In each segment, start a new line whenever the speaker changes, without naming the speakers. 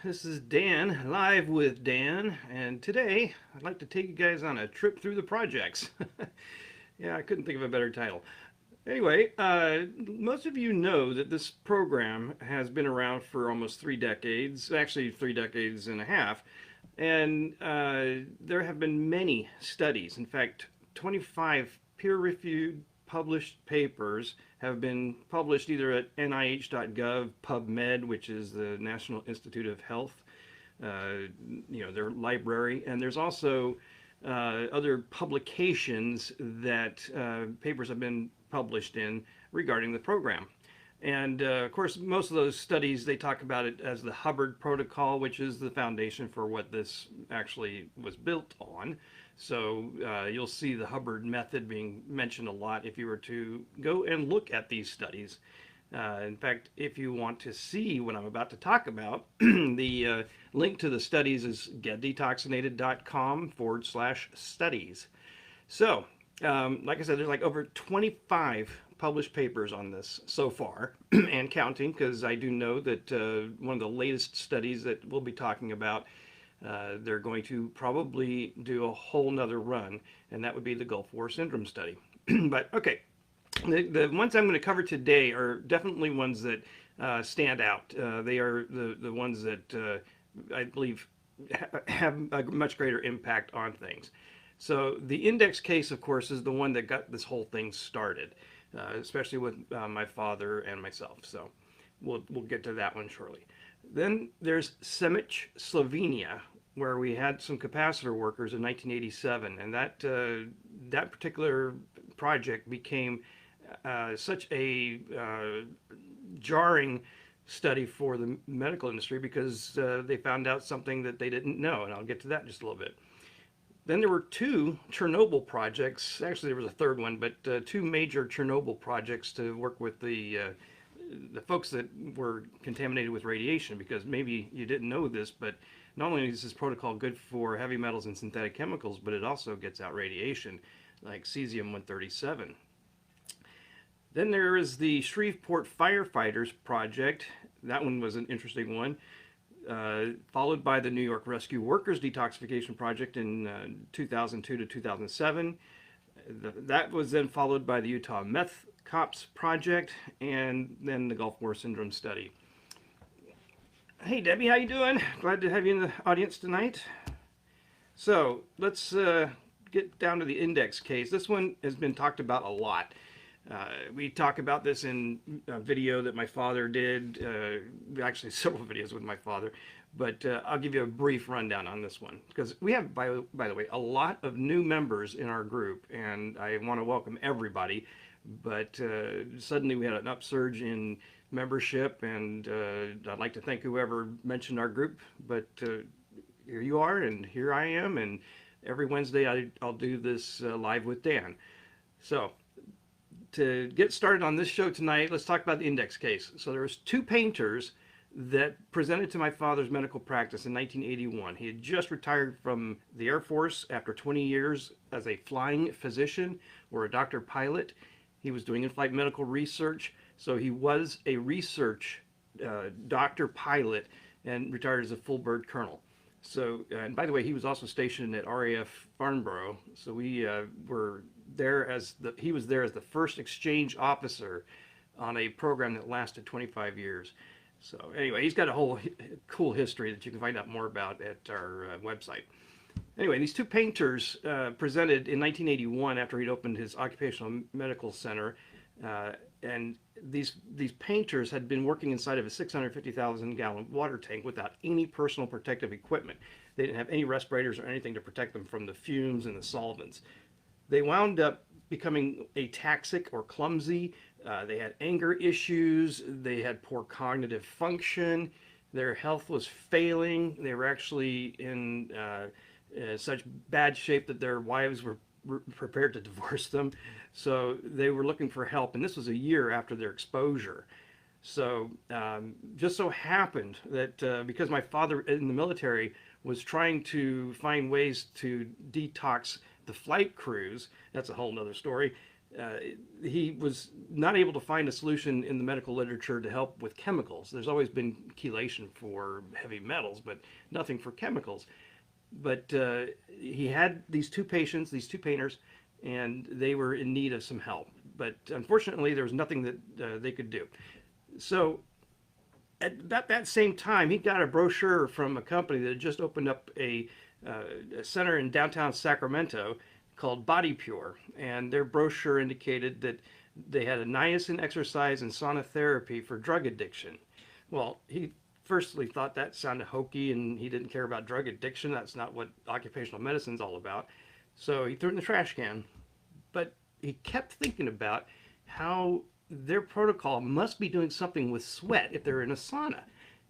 This is Dan, live with Dan, and today I'd like to take you guys on a trip through the projects. Yeah, I couldn't think of a better title. Anyway, most of you know that this program has been around for almost 3 decades, actually 3 decades and a half, and there have been many studies. In fact, 25 peer-reviewed published papers have been published either at NIH.gov, PubMed, which is the National Institute of Health, their library, and there's also other publications that papers have been published in regarding the program. And of course, most of those studies, they talk about it as the Hubbard Protocol, which is the foundation for what this actually was built on. So you'll see the Hubbard method being mentioned a lot if you were to go and look at these studies. In fact, if you want to see what I'm about to talk about, the link to the studies is getdetoxinated.com/studies. So, like I said, there's like over 25 published papers on this so far, and counting, because I do know that one of the latest studies that we'll be talking about, they're going to probably do a whole nother run, and that would be the Gulf War Syndrome study. But okay, the ones I'm going to cover today are definitely ones that stand out. They are the ones that I believe have a much greater impact on things. So the index case, of course, is the one that got this whole thing started, especially with my father and myself. So we'll get to that one shortly. Then there's Semic, Slovenia, where we had some capacitor workers in 1987, and that particular project became such a jarring study for the medical industry because they found out something that they didn't know, and I'll get to that in just a little bit. Then there were two Chernobyl projects. Actually, there was a third one, but two major Chernobyl projects to work with the folks that were contaminated with radiation. Because maybe you didn't know this, but not only is this protocol good for heavy metals and synthetic chemicals, but it also gets out radiation like cesium-137. Then there is the Shreveport Firefighters project. That one was an interesting one. Followed by the New York Rescue Workers Detoxification Project in 2002 to 2007. That was then followed by the Utah Meth Cops Project, and then the Gulf War Syndrome study. Hey Debbie, how you doing? Glad to have you in the audience tonight. So let's get down to the index case. This one has been talked about a lot. We talk about this in a video that my father did, actually several videos with my father, but I'll give you a brief rundown on this one because we have, by the way, a lot of new members in our group, and I want to welcome everybody, but suddenly we had an upsurge in membership, and I'd like to thank whoever mentioned our group, but here you are, and here I am, and every Wednesday I'll do this live with Dan. So to get started on this show tonight, let's talk about the index case. So there was two painters that presented to my father's medical practice in 1981. He had just retired from the Air Force after 20 years as a flying physician or a doctor pilot. He was doing in-flight medical research, so he was a research doctor pilot and retired as a full bird colonel. So, and by the way, he was also stationed at RAF Farnborough. So we were there he was there as the first exchange officer on a program that lasted 25 years. So anyway, he's got a whole cool history that you can find out more about at our website. Anyway, these two painters presented in 1981 after he'd opened his occupational medical center, and these painters had been working inside of a 650,000-gallon water tank without any personal protective equipment. They didn't have any respirators or anything to protect them from the fumes and the solvents. They wound up becoming ataxic or clumsy. They had anger issues. They had poor cognitive function. Their health was failing. They were actually in such bad shape that their wives were prepared to divorce them. So they were looking for help, and this was a year after their exposure. So just so happened that because my father in the military was trying to find ways to detox the flight crews, that's a whole nother story, uh, he was not able to find a solution in the medical literature to help with chemicals. There's always been chelation for heavy metals, but nothing for chemicals. But he had these two patients, these two painters, and they were in need of some help. But unfortunately, there was nothing that they could do. So at about that same time, he got a brochure from a company that had just opened up a center in downtown Sacramento called Body Pure, and their brochure indicated that they had a niacin exercise and sauna therapy for drug addiction. Well, he firstly thought that sounded hokey, and he didn't care about drug addiction. That's not what occupational medicine's all about. So he threw it in the trash can. But he kept thinking about how their protocol must be doing something with sweat if they're in a sauna.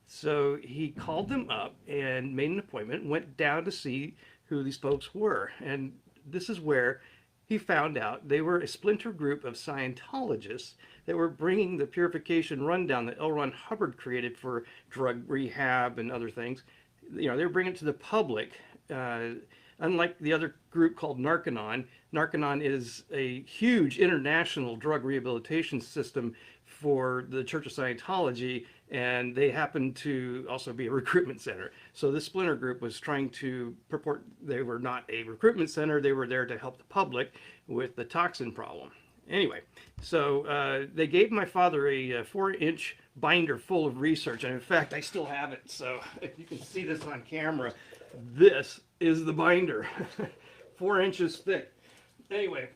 So he called them up and made an appointment, went down to see who these folks were. And this is where he found out they were a splinter group of Scientologists that were bringing the purification rundown that L. Ron Hubbard created for drug rehab and other things. You know, they were bringing it to the public. Unlike the other group called Narconon, Narconon is a huge international drug rehabilitation system for the Church of Scientology, and they happen to also be a recruitment center. So this splinter group was trying to purport they were not a recruitment center, they were there to help the public with the toxin problem. Anyway, so they gave my father a 4-inch binder full of research, and in fact, I still have it. So if you can see this on camera, this is the binder, 4 inches thick. Anyway,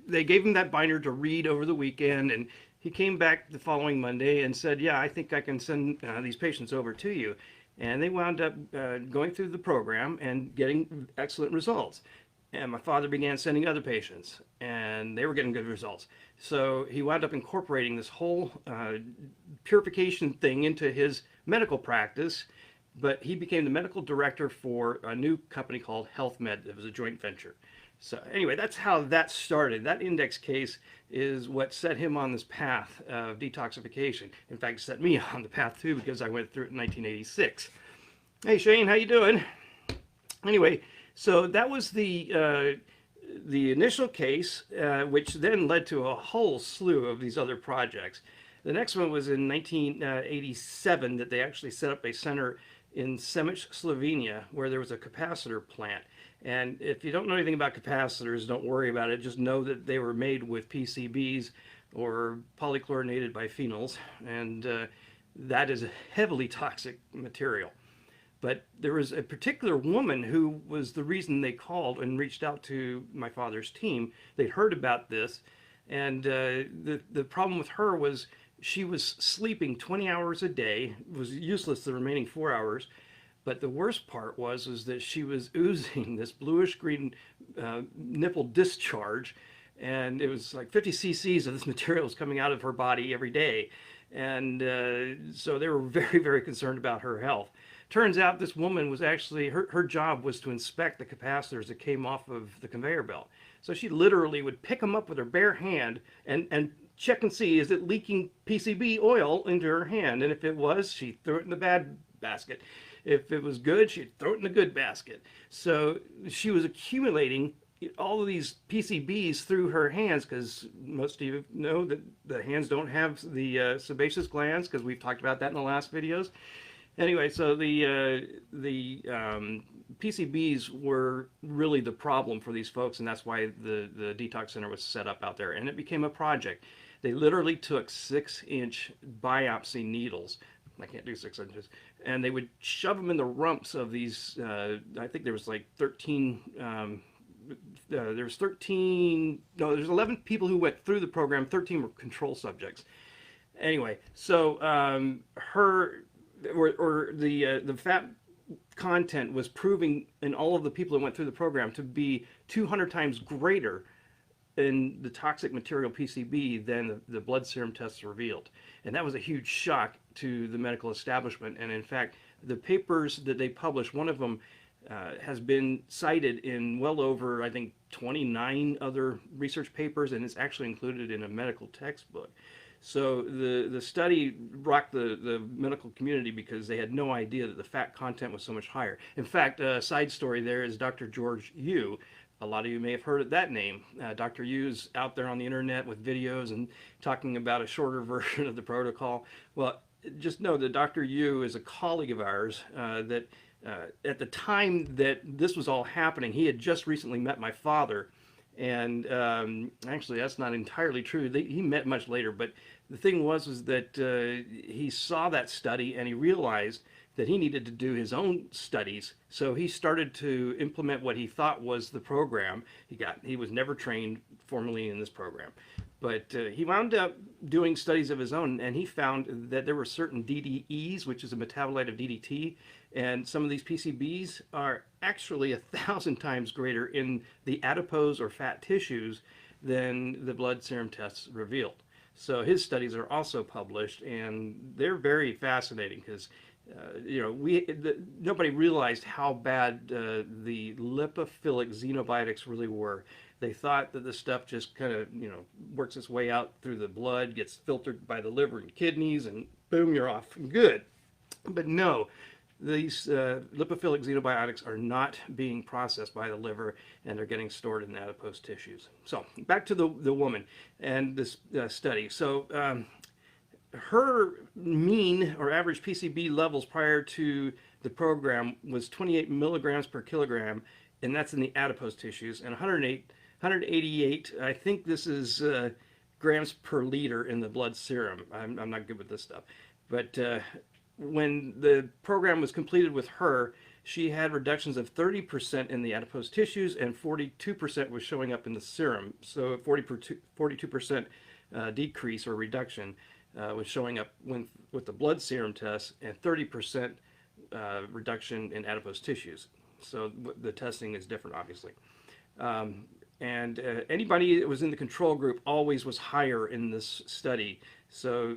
they gave him that binder to read over the weekend, and he came back the following Monday and said, yeah, I think I can send these patients over to you. And they wound up going through the program and getting excellent results. And my father began sending other patients, and they were getting good results. So he wound up incorporating this whole purification thing into his medical practice, but he became the medical director for a new company called HealthMed. It was a joint venture. So anyway, that's how that started. That index case is what set him on this path of detoxification. In fact, set me on the path too, because I went through it in 1986. Hey Shane, how you doing? Anyway, so that was the initial case, which then led to a whole slew of these other projects. The next one was in 1987 that they actually set up a center in Semic, Slovenia, where there was a capacitor plant. And if you don't know anything about capacitors, don't worry about it. Just know that they were made with PCBs or polychlorinated biphenyls, and that is a heavily toxic material. But there was a particular woman who was the reason they called and reached out to my father's team. They'd heard about this, and the problem with her was she was sleeping 20 hours a day. It was useless the remaining 4 hours. But the worst part was that she was oozing this bluish green nipple discharge, and it was like 50 cc's of this material was coming out of her body every day. And so they were very, very concerned about her health. Turns out this woman was actually, her job was to inspect the capacitors that came off of the conveyor belt. So she literally would pick them up with her bare hand and check and see, is it leaking PCB oil into her hand? And if it was, she threw it in the bad basket. If it was good, she'd throw it in the good basket. So she was accumulating all of these PCBs through her hands, because most of you know that the hands don't have the sebaceous glands, because we've talked about that in the last videos. Anyway, so the PCBs were really the problem for these folks, and that's why the detox center was set up out there, and it became a project. They literally took 6-inch biopsy needles. I can't do 6 inches. And they would shove them in the rumps of these, I think there was like 13, there's 11 people who went through the program, 13 were control subjects. Anyway, so the fat content was proving in all of the people that went through the program to be 200 times greater in the toxic material PCB than the blood serum tests revealed. And that was a huge shock to the medical establishment. And in fact, the papers that they published, one of them has been cited in well over, I think, 29 other research papers, and it's actually included in a medical textbook. So the study rocked the medical community because they had no idea that the fat content was so much higher. In fact, a side story there is Dr. George Yu A lot of you may have heard of that name. Dr. Yu's out there on the internet with videos and talking about a shorter version of the protocol. Well, just know that Dr. Yu is a colleague of ours that at the time that this was all happening, he had just recently met my father. And actually, that's not entirely true. He met much later. But the thing was that he saw that study and he realized that he needed to do his own studies. So he started to implement what he thought was the program. He was never trained formally in this program. But he wound up doing studies of his own, and he found that there were certain DDEs, which is a metabolite of DDT, and some of these PCBs are actually 1,000 times greater in the adipose or fat tissues than the blood serum tests revealed. So his studies are also published, and they're very fascinating because nobody realized how bad the lipophilic xenobiotics really were. They thought that the stuff just kind of, works its way out through the blood, gets filtered by the liver and kidneys, and boom, you're off. Good. But no, these lipophilic xenobiotics are not being processed by the liver, and they're getting stored in the adipose tissues. So back to the woman and this study. So her mean or average PCB levels prior to the program was 28 milligrams per kilogram, and that's in the adipose tissues, and 188, I think this is grams per liter in the blood serum. I'm not good with this stuff. But when the program was completed with her, she had reductions of 30% in the adipose tissues and 42% was showing up in the serum. So 42% decrease or reduction was showing up with the blood serum test, and 30% reduction in adipose tissues. So the testing is different, obviously. And anybody that was in the control group always was higher in this study. So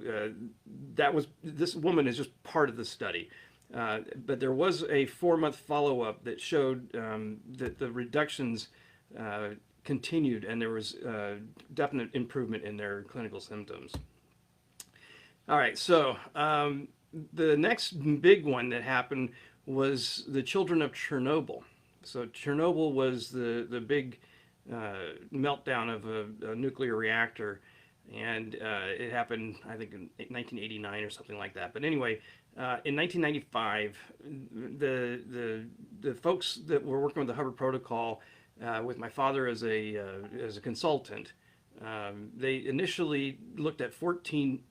this woman is just part of the study. But there was a 4-month follow-up that showed that the reductions continued, and there was definite improvement in their clinical symptoms. All right, so the next big one that happened was the children of Chernobyl. So Chernobyl was the big meltdown of a nuclear reactor, and it happened, I think, in 1989 or something like that. But anyway, in 1995, the folks that were working with the Hubbard Protocol, with my father as a consultant, they initially looked at 14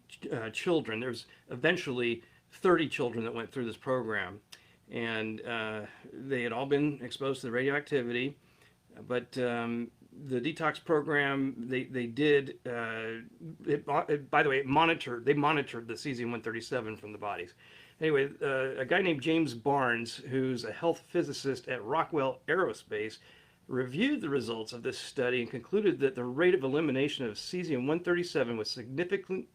children. There's eventually 30 children that went through this program, and they had all been exposed to the radioactivity. But the detox program, they did, by the way, they monitored the cesium-137 from the bodies. Anyway, a guy named James Barnes, who's a health physicist at Rockwell Aerospace, reviewed the results of this study and concluded that the rate of elimination of cesium-137 was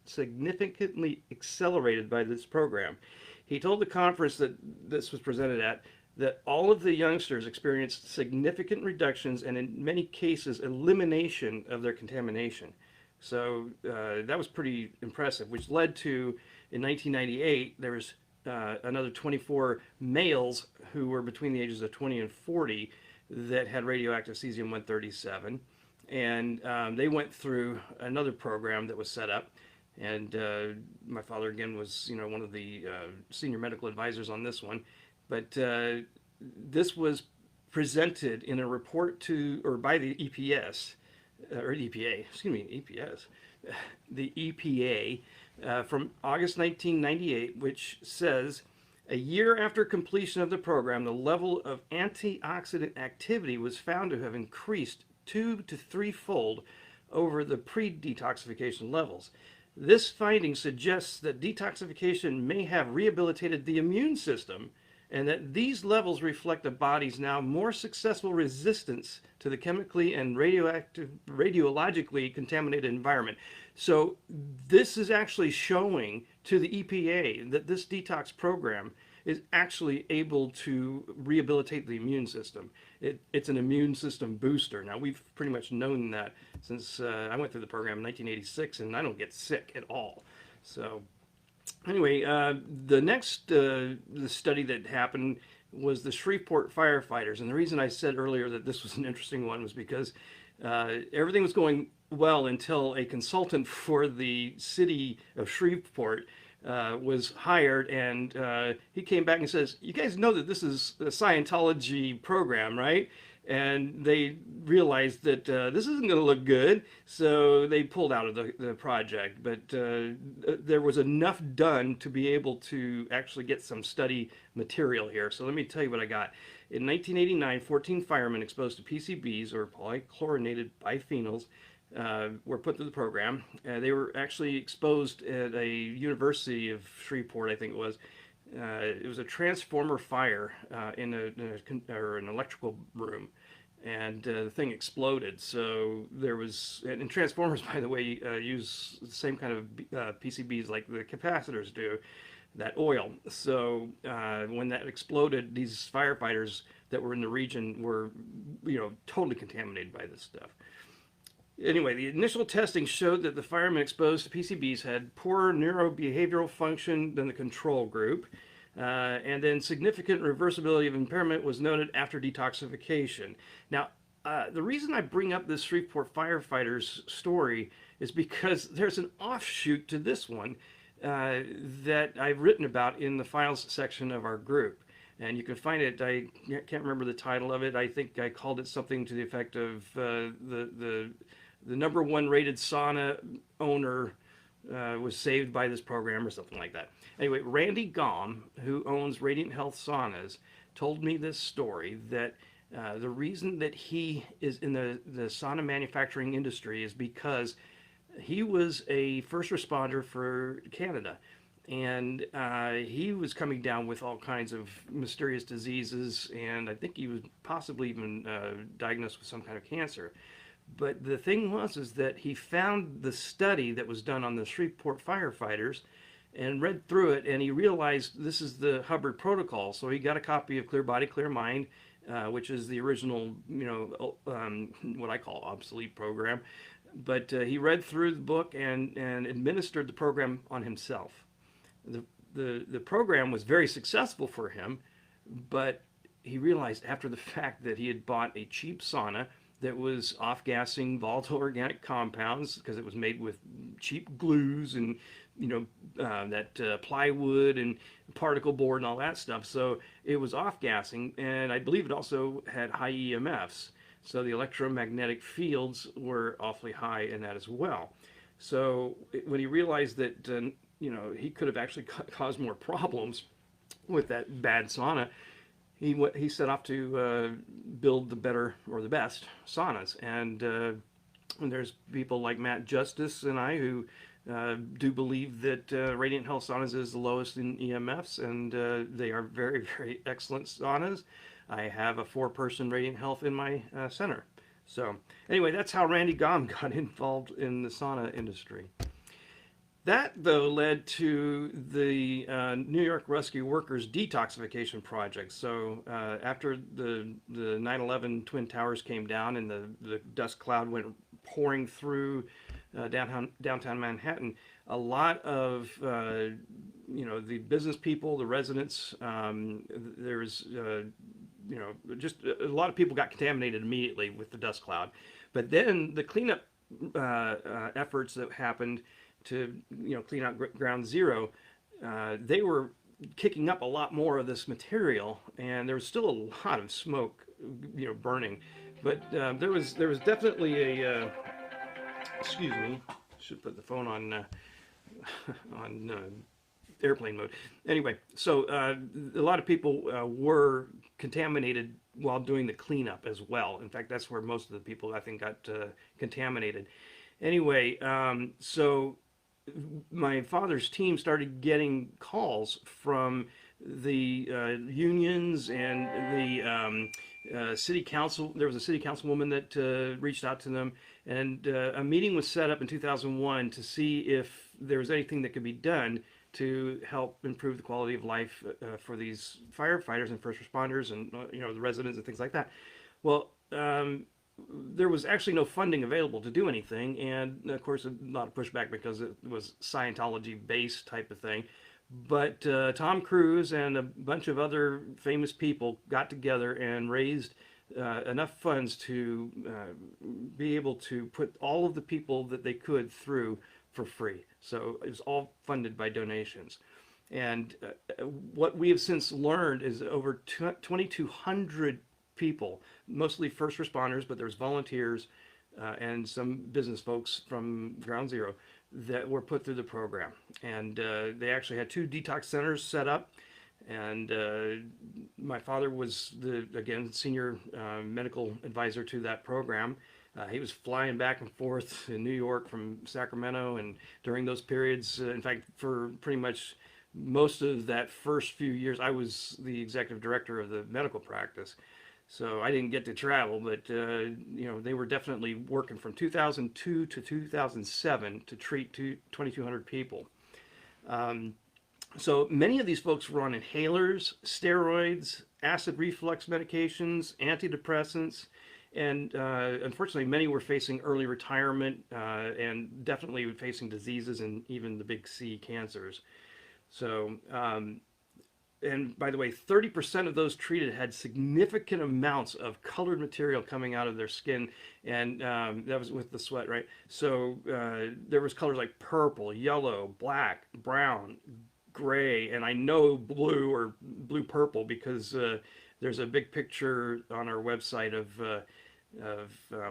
significantly accelerated by this program. He told the conference that this was presented at that all of the youngsters experienced significant reductions and in many cases elimination of their contamination. So that was pretty impressive, which led to, in 1998, there was another 24 males who were between the ages of 20 and 40 that had radioactive cesium-137, and they went through another program that was set up. And my father, again, was one of the senior medical advisors on this one. But this was presented in a report by the EPA, the EPA, from August 1998, which says, a year after completion of the program, the level of antioxidant activity was found to have increased 2 to 3-fold over the pre-detoxification levels. This finding suggests that detoxification may have rehabilitated the immune system, and that these levels reflect the body's now more successful resistance to the chemically and radiologically contaminated environment. So this is actually showing to the EPA that this detox program is actually able to rehabilitate the immune system. It's an immune system booster. Now, we've pretty much known that since I went through the program in 1986, and I don't get sick at all. So anyway, the next the study that happened was the Shreveport Firefighters. And the reason I said earlier that this was an interesting one was because everything was going well until a consultant for the city of Shreveport was hired, and he came back and says, "You guys know that this is a Scientology program, right?" And they realized that this isn't going to look good, so they pulled out of the project. But there was enough done to be able to actually get some study material here. So let me tell you what I got. In 1989, 14 firemen exposed to PCBs, or polychlorinated biphenyls, were put through the program. They were actually exposed at a University of Shreveport, I think it was. It was a transformer fire in an electrical room, and the thing exploded. So there was, and transformers, by the way, use the same kind of PCBs like the capacitors do, that oil. So when that exploded, these firefighters that were in the region were, totally contaminated by this stuff. Anyway, the initial testing showed that the firemen exposed to PCBs had poorer neurobehavioral function than the control group, and then significant reversibility of impairment was noted after detoxification. Now, the reason I bring up this Shreveport Firefighters story is because there's an offshoot to this one that I've written about in the files section of our group. And you can find it. I can't remember the title of it. I think I called it something to the effect of the number one rated sauna owner was saved by this program, or something like that. Anyway, Randy Gom, who owns Radiant Health Saunas, told me this story, that the reason that he is in the sauna manufacturing industry is because he was a first responder for Canada. And he was coming down with all kinds of mysterious diseases, and I think he was possibly even diagnosed with some kind of cancer. But the thing is that he found the study that was done on the Shreveport firefighters and read through it, and he realized this is the Hubbard protocol. So he got a copy of Clear Body, Clear Mind, which is the original, what I call obsolete program. But he read through the book and administered the program on himself. The program was very successful for him, but he realized after the fact that he had bought a cheap sauna that was off-gassing volatile organic compounds, because it was made with cheap glues and that plywood and particle board and all that stuff. So it was off-gassing, and I believe it also had high EMFs. So the electromagnetic fields were awfully high in that as well. So when he realized that he could have actually caused more problems with that bad sauna, he set off to build the better, or the best, saunas. And there's people like Matt Justice and I who do believe that Radiant Health Saunas is the lowest in EMFs, and they are very, very excellent saunas. I have a 4-person Radiant Health in my center. So anyway, that's how Randy Gom got involved in the sauna industry. That, though, led to the New York Rescue Workers Detoxification Project. So after the 9/11 Twin Towers came down and the dust cloud went pouring through downtown Manhattan, a lot of the business people, the residents, there's just a lot of people got contaminated immediately with the dust cloud. But then the cleanup efforts that happened to clean out ground zero, they were kicking up a lot more of this material, and there was still a lot of smoke burning. But there was definitely a excuse me, should put the phone on airplane mode. Anyway, so a lot of people were contaminated while doing the cleanup as well. In fact, that's where most of the people, I think, got contaminated. Anyway, so my father's team started getting calls from the unions and the city council. There was a city councilwoman that reached out to them, and a meeting was set up in 2001 to see if there was anything that could be done to help improve the quality of life for these firefighters and first responders and the residents and things like that. Well, there was actually no funding available to do anything, and of course a lot of pushback because it was Scientology based type of thing. But Tom Cruise and a bunch of other famous people got together and raised enough funds to be able to put all of the people that they could through for free. So it was all funded by donations. And what we have since learned is over 2,200 people, mostly first responders, but there's volunteers and some business folks from Ground Zero that were put through the program. And they actually had 2 detox centers set up. And my father was again, senior medical advisor to that program. He was flying back and forth in New York from Sacramento, and during those periods, in fact, for pretty much most of that first few years, I was the executive director of the medical practice. So I didn't get to travel, but they were definitely working from 2002 to 2007 to treat 2,200 people. So many of these folks were on inhalers, steroids, acid reflux medications, antidepressants, and unfortunately, many were facing early retirement and definitely facing diseases and even the big C cancers. So, and by the way, 30% of those treated had significant amounts of colored material coming out of their skin, and that was with the sweat, right? So there was colors like purple, yellow, black, brown, gray, and I know blue or blue purple because there's a big picture on our website of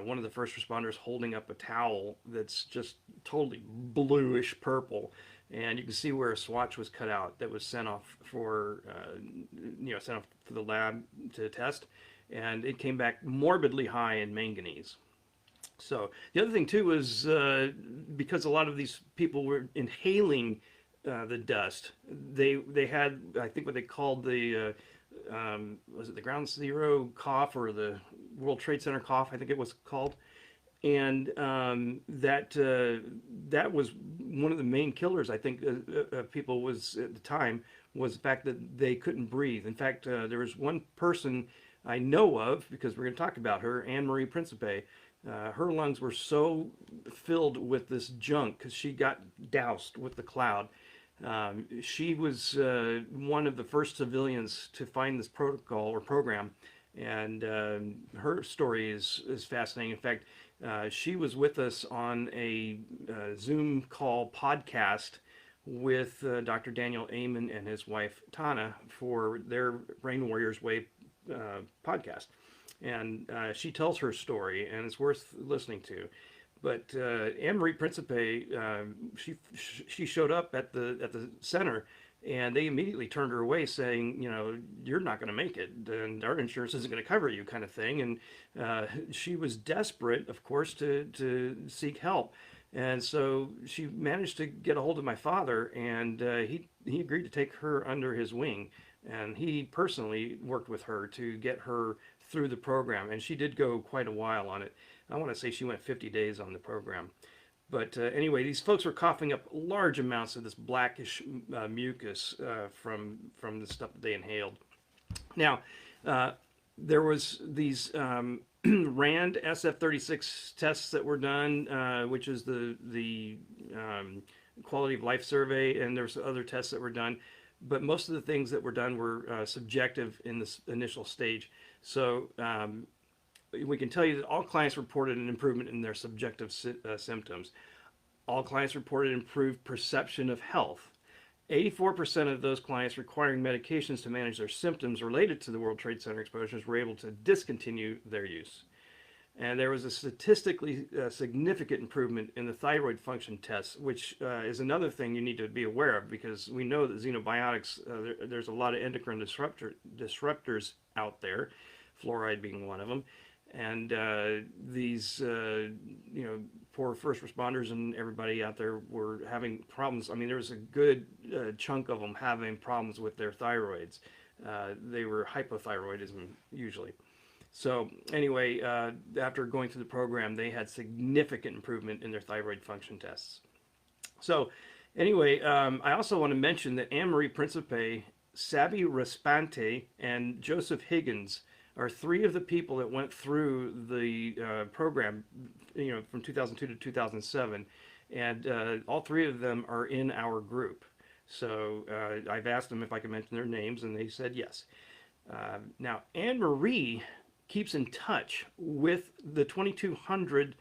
one of the first responders holding up a towel that's just totally bluish purple, and you can see where a swatch was cut out that was sent off for sent off to the lab to test, and it came back morbidly high in manganese. So the other thing too was because a lot of these people were inhaling the dust. They had, I think, what they called the was it the Ground Zero cough or the World Trade Center cough? I think it was called, and that was one of the main killers. I think people was at the time was the fact that they couldn't breathe. In fact, there was one person I know of, because we're going to talk about her, Anne Marie Principe. Her lungs were so filled with this junk because she got doused with the cloud. She was one of the first civilians to find this protocol or program, and her story is fascinating. In fact, she was with us on a Zoom call podcast with Dr. Daniel Amen and his wife Tana for their Brain Warriors Way podcast, and she tells her story, and it's worth listening to. But Anne Marie Principe, she showed up at the center, and they immediately turned her away, saying, you're not going to make it, and our insurance isn't going to cover you, kind of thing. And she was desperate, of course, to seek help. And so she managed to get a hold of my father, and he agreed to take her under his wing. And he personally worked with her to get her through the program. And she did go quite a while on it. I want to say she went 50 days on the program. But anyway, these folks were coughing up large amounts of this blackish mucus from the stuff that they inhaled. Now, there was these RAND SF-36 tests that were done, which is the quality of life survey, and there's other tests that were done. But most of the things that were done were subjective in this initial stage. So we can tell you that all clients reported an improvement in their subjective symptoms. All clients reported improved perception of health. 84% of those clients requiring medications to manage their symptoms related to the World Trade Center exposures were able to discontinue their use. And there was a statistically significant improvement in the thyroid function tests, which is another thing you need to be aware of, because we know that xenobiotics, there's a lot of endocrine disruptors out there, fluoride being one of them. And these, poor first responders and everybody out there were having problems. I mean, there was a good chunk of them having problems with their thyroids. They were hypothyroidism usually. So anyway, after going through the program, they had significant improvement in their thyroid function tests. So anyway, I also want to mention that Anne Marie Principe, Sabi Raspante, and Joseph Higgins are three of the people that went through the program, from 2002 to 2007, and all three of them are in our group. So I've asked them if I could mention their names, and they said yes. Now, Anne Marie keeps in touch with the 2,200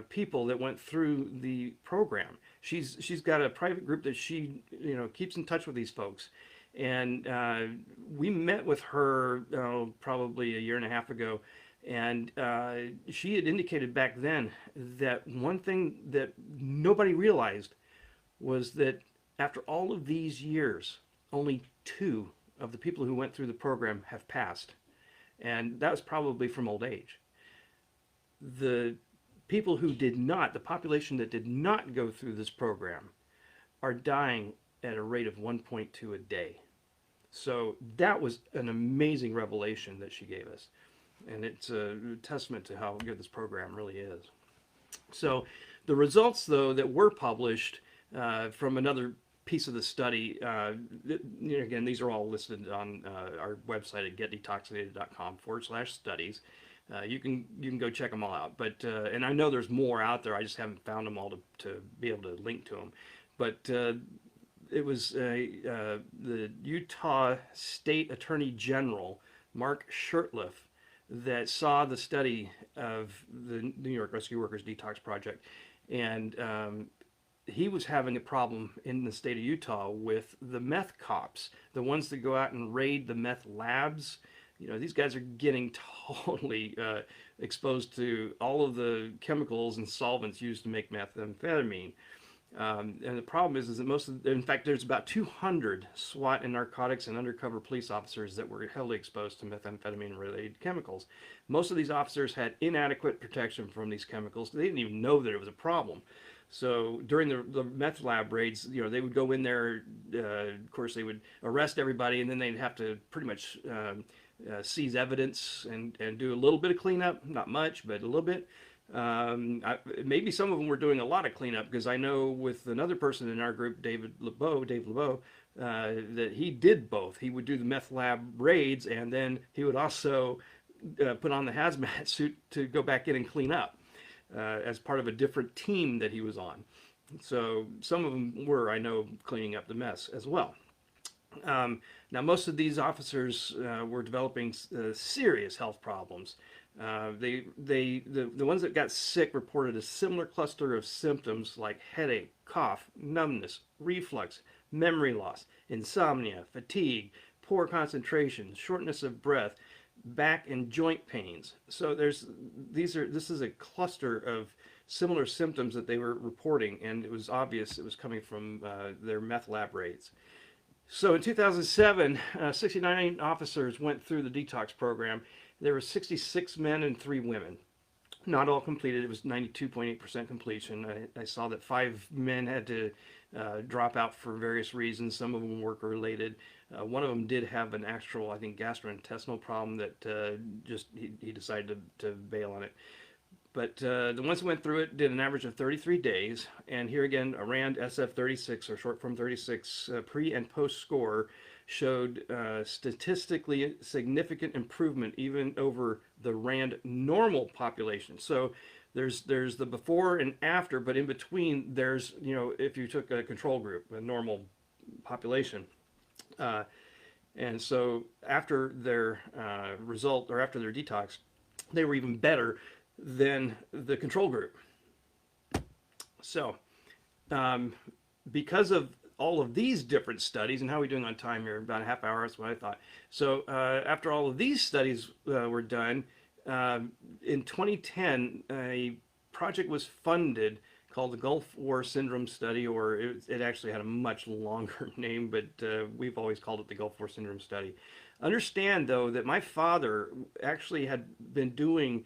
people that went through the program. She's got a private group that she keeps in touch with these folks, and we met with her probably a year and a half ago, and she had indicated back then that one thing that nobody realized was that after all of these years, only two of the people who went through the program have passed, and that was probably from old age. The people who did not, the population that did not go through this program, are dying at a rate of 1.2 a day. So that was an amazing revelation that she gave us. And it's a testament to how good this program really is. So the results, though, that were published from another piece of the study, again, these are all listed on our website at getdetoxinated.com/studies. You can go check them all out. But and I know there's more out there. I just haven't found them all to be able to link to them. But it was the Utah State Attorney General, Mark Shurtleff, that saw the study of the New York Rescue Workers Detox Project. And he was having a problem in the state of Utah with the meth cops, the ones that go out and raid the meth labs. These guys are getting totally exposed to all of the chemicals and solvents used to make methamphetamine. And the problem is that in fact, there's about 200 SWAT and narcotics and undercover police officers that were heavily exposed to methamphetamine-related chemicals. Most of these officers had inadequate protection from these chemicals. They didn't even know that it was a problem. So during the meth lab raids, they would go in there. Of course, they would arrest everybody, and then they'd have to pretty much seize evidence and do a little bit of cleanup. Not much, but a little bit. Maybe some of them were doing a lot of cleanup, because I know with another person in our group, Dave LeBeau, that he did both. He would do the meth lab raids, and then he would also put on the hazmat suit to go back in and clean up as part of a different team that he was on. So some of them were, I know, cleaning up the mess as well. Now, most of these officers were developing serious health problems. The ones that got sick reported a similar cluster of symptoms like headache, cough, numbness, reflux, memory loss, insomnia, fatigue, poor concentration, shortness of breath, back and joint pains. So this is a cluster of similar symptoms that they were reporting, and it was obvious it was coming from their meth lab raids. So in 2007, 69 officers went through the detox program. There were 66 men and 3 women. Not all completed. It was 92.8% completion. I saw that 5 men had to drop out for various reasons. Some of them work related. One of them did have an actual, I think, gastrointestinal problem that he decided to bail on it. But the ones who went through it did an average of 33 days. And here again, a RAND SF36, or short form 36, pre and post score showed statistically significant improvement even over the RAND normal population. So there's the before and after, but in between there's, if you took a control group, a normal population. And so after their result, or after their detox, they were even better than the control group. So because of all of these different studies, and how are we doing on time here? About a half hour, that's what I thought. So after all of these studies were done, in 2010, a project was funded called the Gulf War Syndrome Study, or it actually had a much longer name, but we've always called it the Gulf War Syndrome Study. Understand, though, that my father actually had been doing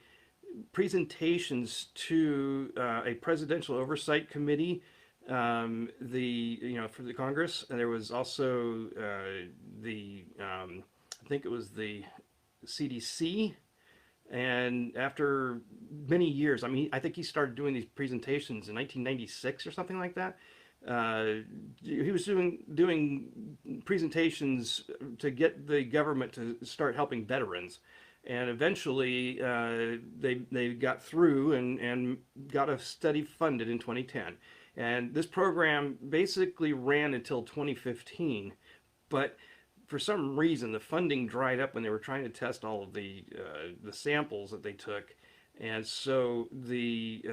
presentations to a presidential oversight committee, for the Congress, and there was also I think it was the CDC. And after many years, I think he started doing these presentations in 1996 or something like that. He was doing presentations to get the government to start helping veterans. And eventually they got through and got a study funded in 2010. And this program basically ran until 2015, but for some reason the funding dried up when they were trying to test all of the samples that they took, and so the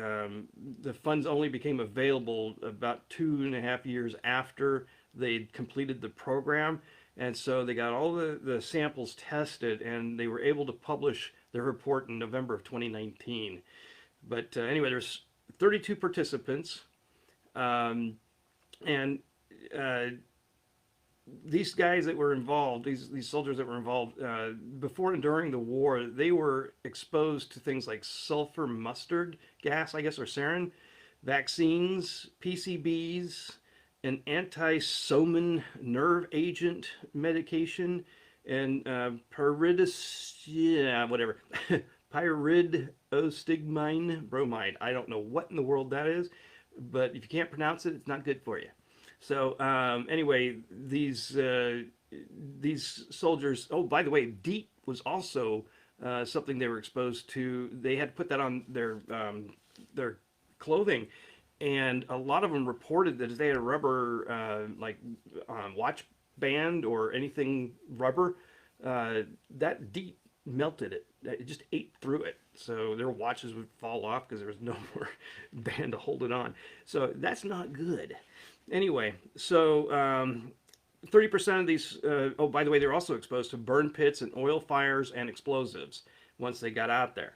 funds only became available about 2.5 years after they'd completed the program. And so they got all the samples tested, and they were able to publish their report in November of 2019. But anyway, there's 32 participants, um, and uh, these guys that were involved, these soldiers that were involved before and during the war, they were exposed to things like sulfur mustard gas, I guess, or sarin, vaccines, PCBs, an anti-soman nerve agent medication, and whatever, pyridostigmine bromide. I don't know what in the world that is, but if you can't pronounce it, it's not good for you. So anyway, these soldiers. Oh, by the way, DEET was also something they were exposed to. They had to put that on their clothing, and a lot of them reported that if they had a rubber watch band or anything rubber, that DEET melted it. It just ate through it. So their watches would fall off because there was no more band to hold it on. So that's not good. Anyway, so 30% of these, oh, by the way, they're also exposed to burn pits and oil fires and explosives once they got out there.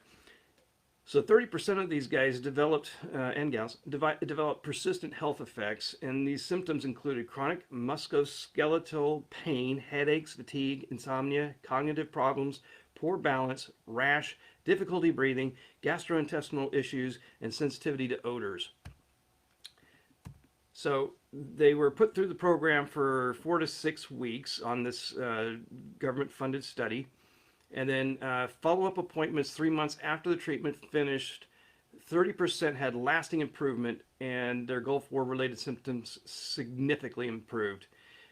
So 30% of these guys developed, and gals, developed persistent health effects, and these symptoms included chronic musculoskeletal pain, headaches, fatigue, insomnia, cognitive problems, poor balance, rash, difficulty breathing, gastrointestinal issues, and sensitivity to odors. So they were put through the program for 4 to 6 weeks on this government-funded study. And then follow-up appointments 3 months after the treatment finished, 30% had lasting improvement, and their Gulf War-related symptoms significantly improved.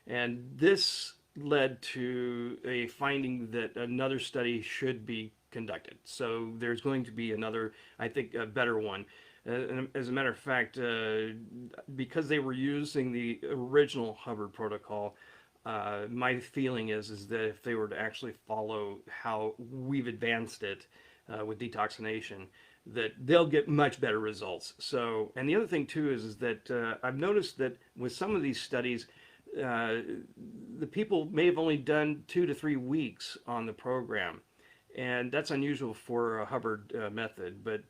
And this led to a finding that another study should be conducted. So there's going to be another, I think, a better one. As a matter of fact, because they were using the original Hubbard protocol, my feeling is that if they were to actually follow how we've advanced it with detoxination, that they'll get much better results. So, and the other thing too is that I've noticed that with some of these studies, the people may have only done 2 to 3 weeks on the program. And that's unusual for a Hubbard method, but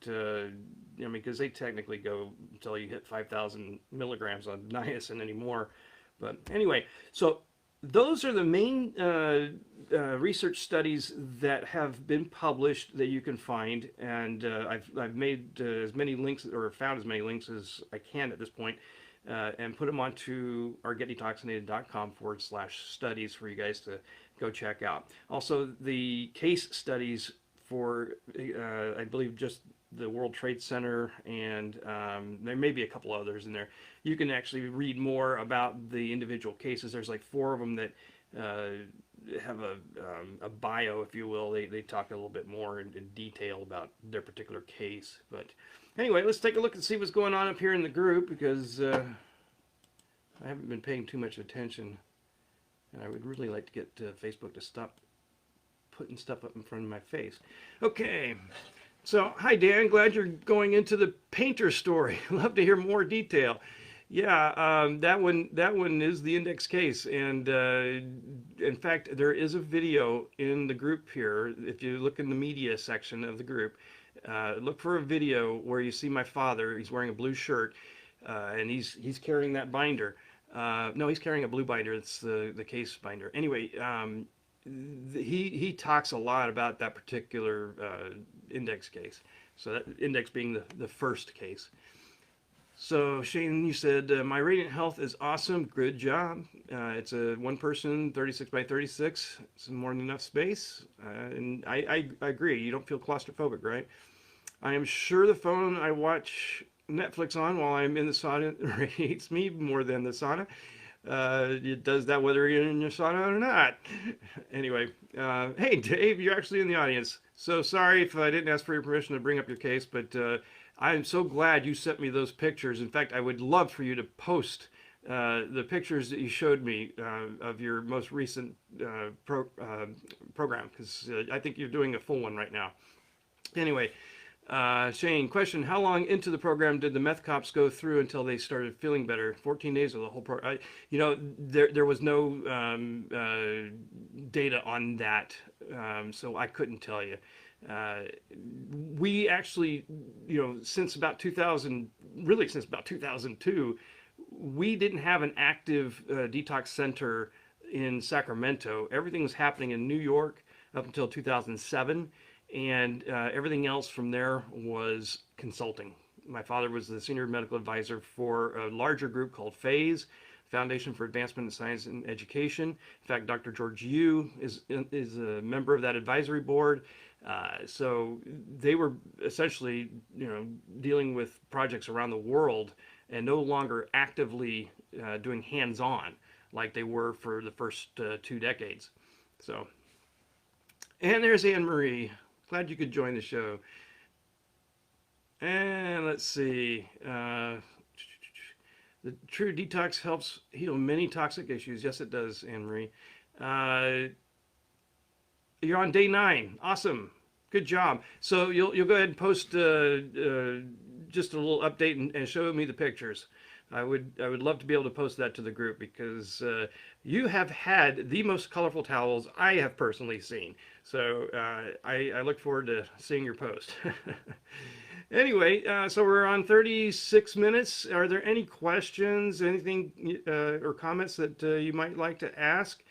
because they technically go until you hit 5,000 milligrams on niacin anymore. But anyway, so those are the main research studies that have been published that you can find, and I've made as many links, or found as many links as I can at this point, and put them onto our getdetoxinated.com/studies for you guys to go check out. Also, the case studies for, I believe, just the World Trade Center, and there may be a couple others in there. You can actually read more about the individual cases. There's like 4 of them that have a bio, if you will. They talk a little bit more in detail about their particular case. But anyway, let's take a look and see what's going on up here in the group, because I haven't been paying too much attention. And I would really like to get Facebook to stop putting stuff up in front of my face. Okay, so hi Dan, glad you're going into the painter story. Love to hear more detail. Yeah, that one is the index case, and in fact, there is a video in the group here. If you look in the media section of the group, look for a video where you see my father. He's wearing a blue shirt, and he's carrying that binder. No, he's carrying a blue binder. It's the case binder. Anyway, he talks a lot about that particular index case. So that index being the first case. So Shane, you said my radiant health is awesome. Good job. It's a 1-person 36 by 36. It's more than enough space. And I agree. You don't feel claustrophobic, right? I am sure the phone I watch Netflix on while I'm in the sauna radiates me more than the sauna. It does that whether you're in your sauna or not. Anyway, hey Dave, you're actually in the audience. So sorry if I didn't ask for your permission to bring up your case, but I'm so glad you sent me those pictures. In fact, I would love for you to post the pictures that you showed me of your most recent program, because I think you're doing a full one right now. Anyway, Shane, question: how long into the program did the meth cops go through until they started feeling better? 14 days of the whole program. There was no data on that, so I couldn't tell you. Uh, we actually, since about 2000, really since about 2002, we didn't have an active detox center in Sacramento. Everything was happening in New York up until 2007, and everything else from there was consulting. My father was the senior medical advisor for a larger group called FASE, Foundation for Advancement in Science and Education. In fact, Dr. George Yu is a member of that advisory board. So they were essentially, dealing with projects around the world and no longer actively doing hands-on like they were for the first 2 decades. So, and there's Anne Marie. Glad you could join the show. And let's see. The true detox helps heal many toxic issues. Yes, it does, Anne Marie. You're on day 9. Awesome. Good job. So you'll go ahead and post just a little update and show me the pictures. I would love to be able to post that to the group, because you have had the most colorful towels I have personally seen. So I look forward to seeing your post. Anyway, so we're on 36 minutes. Are there any questions, anything or comments that you might like to ask?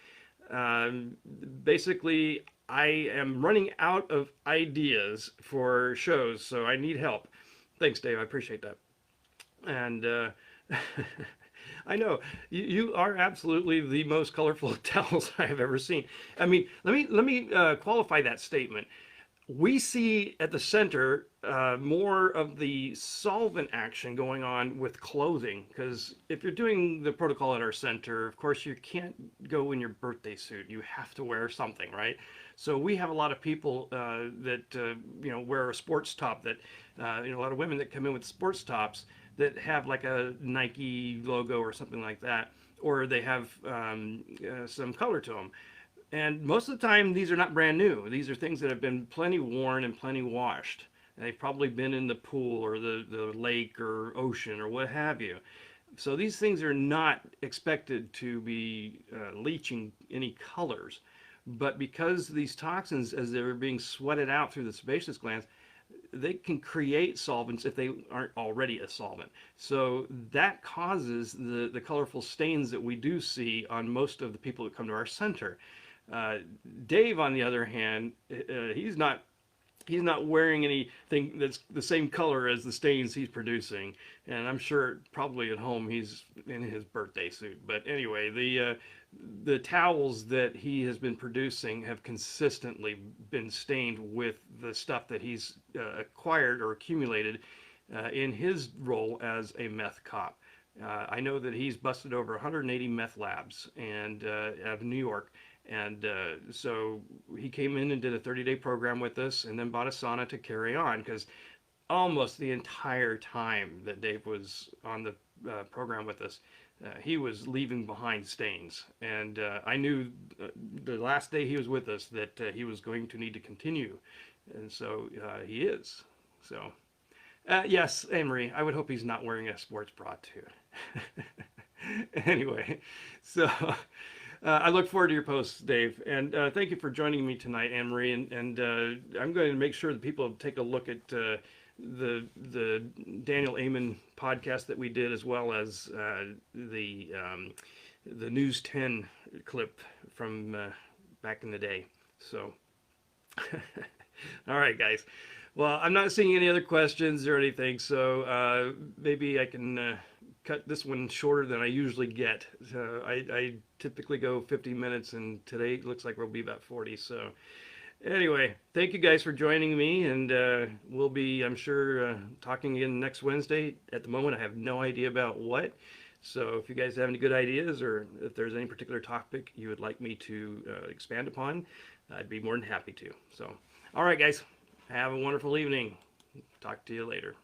Basically, I am running out of ideas for shows, so I need help. Thanks, Dave. I appreciate that. And I know you are absolutely the most colorful towels I have ever seen. I mean, let me qualify that statement. We see at the center more of the solvent action going on with clothing, because if you're doing the protocol at our center, of course you can't go in your birthday suit. You have to wear something, right? So we have a lot of people that wear a sports top, that a lot of women that come in with sports tops that have like a Nike logo or something like that, or they have some color to them. And most of the time, these are not brand new. These are things that have been plenty worn and plenty washed. They've probably been in the pool or the lake or ocean or what have you. So these things are not expected to be leaching any colors. But because these toxins, as they're being sweated out through the sebaceous glands, they can create solvents if they aren't already a solvent. So that causes the colorful stains that we do see on most of the people that come to our center. Dave, on the other hand, he's not wearing anything that's the same color as the stains he's producing, and I'm sure probably at home he's in his birthday suit. But anyway, the towels that he has been producing have consistently been stained with the stuff that he's acquired or accumulated in his role as a meth cop. I know that he's busted over 180 meth labs and out of New York. And so he came in and did a 30-day program with us, and then bought a sauna to carry on, because almost the entire time that Dave was on the program with us, he was leaving behind stains. And I knew the last day he was with us that he was going to need to continue. And so he is. So, yes, Amory, I would hope he's not wearing a sports bra too. Anyway, so... I look forward to your posts, Dave, and thank you for joining me tonight, Anne-Marie. And I'm going to make sure that people take a look at the Daniel Amen podcast that we did, as well as the News 10 clip from back in the day. So, all right, guys. Well, I'm not seeing any other questions or anything, so maybe I can cut this one shorter than I usually get. So I typically go 50 minutes, and today it looks like we'll be about 40. So anyway, thank you guys for joining me, and we'll be, I'm sure, talking again next Wednesday. At the moment, I have no idea about what. So if you guys have any good ideas, or if there's any particular topic you would like me to expand upon, I'd be more than happy to. So, all right, guys, have a wonderful evening. Talk to you later.